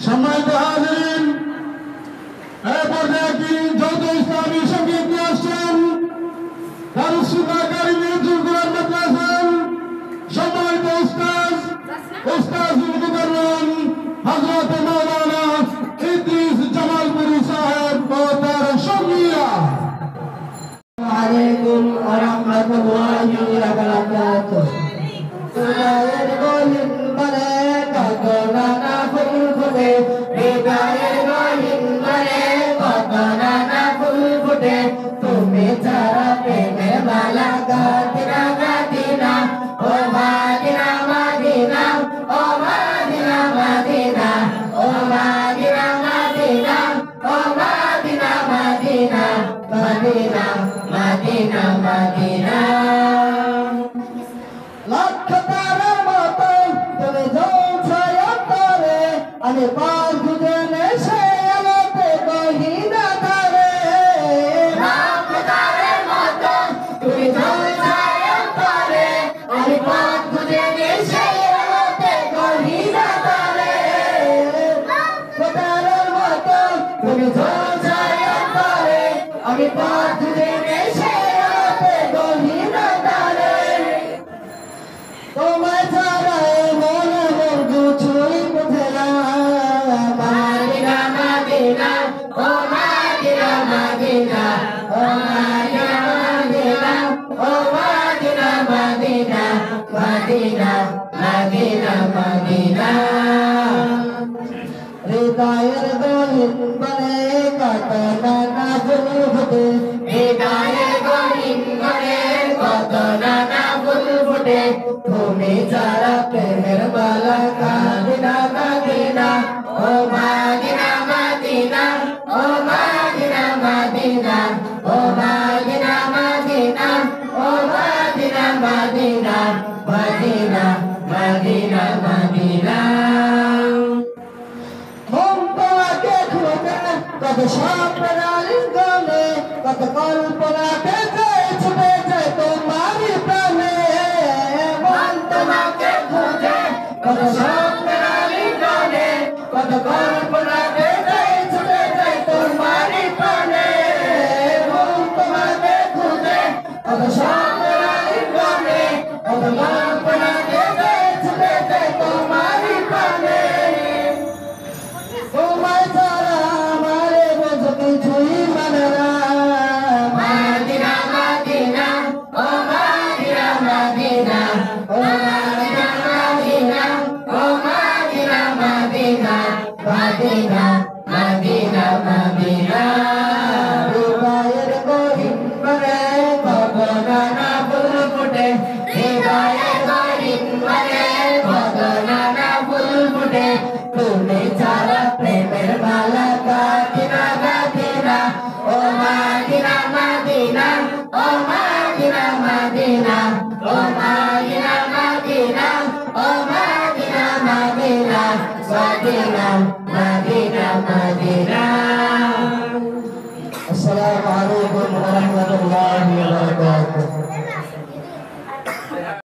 সম্মানিত হাজিরিন, এই পর্যায়ে কি যৌথ ইসলামী সঙ্গীত নিয়ে আসছেন দারুসসুন্নাহ কারিমিয়াতুল কুরআন মাদ্রাসার সম্মানিত উস্তাজুল মুকাররম হযরত মাওলানা ইদ্রিস জামালপুরী সাহেব ও তার সঙ্গীরা। আলাইকুম ওয়া রাহমাতুল্লাহি ওয়া বারাকাতুহু। সুরায়ের গলিন বলে কত নানা ফুল ফুটে, হৃদয়ের গলিন বলে কত নানা ফুল ফুটে, তুমি ছাড়া প্রেমের মালা গাদিনা গাদিনা, ও মাদিনা মাদিনা, ও মাদিনা মাদিনা, ও মাদিনা মাদিনা, ও মাদিনা মাদিনা, মাদিনা মাদিনা মাদিনা। লক্ষ তারার মতো তুমি জ্বলছো অন্তরে, আমি পাল দুজনে সে আলোতে কহিনা তারে। লক্ষ তারার মতো তুমি জ্বলছো অন্তরে, আমি পাল দুজনে সে আলোতে কহিনা তারে। লক্ষ তারার মতো তুমি জ্বলছো অন্তরে, আমি পাল দুজনে সে আলোতে কহিনা তারে। তোমায় ছাড়া মনে মন কিছুই বোঝে না, মাদিনা মাদিনা, ও মাদিনা মাদিনা, ও মাদিনা মাদিনা, ও মাদিনা মাদিনা, মাদিনা মাদিনা মাদিনা। হৃদয়ের গলিন বলে কত নানা ফুল ফুটে, হৃদয়ের গলিন বলে কত নানা ফুল ফুটে, তুমি ছাড়া প্রেমের মালা গাদিনা গাদিনা, ও মাদিনা মাদিনা, ও মাদিনা মাদিনা, ও মাদিনা মাদিনা, ও মাদিনা মাদিনা, মাদিনা মাদিনা মাদিনা। মন তোমাকে খুঁজে কত স্বপ্নের আলিঙ্গনে, কত কল্পনাতে ছুটে যায় তোমারই প্রাণে। মন তোমাকে খুঁজে কত স্বপ্নের আলিঙ্গনে, কত কল্পনাতে ছুটে যায় তোমারই প্রাণে। মন তোমাকে খুঁজে কত স্বপ্নের আলিঙ্গনে, কত কল্পনাতে ছুটে যায় তোমারই প্রাণে। তোমায় ছাড়া আমারে বোঝ কিছুই মানে না, মাদিনা মাদিনা, ও মাদিনা মাদিনা, ও মাদিনা মাদিনা, ও মাদিনা মাদিনা, মাদিনা মাদিনা মাদিনা। হৃদয়ের গহীন বলে কত নানা ফুল ফুটে, হৃদয়ের গহীন বলে কত নানা ফুল ফুটে, তুমি ছাড়া প্রেমের মালা গাদিনা গাদিনা, ও মাদিনা মাদিনা, ও মাদিনা মাদিনা, ও মাদিনা মাদিনা, ও মাদিনা মাদিনা, মাদিনা মাদিনা মাদিনা। আসসালামু আলাইকুম ওয়া রাহমাতুল্লাহি ওয়া বারাকাতুহু।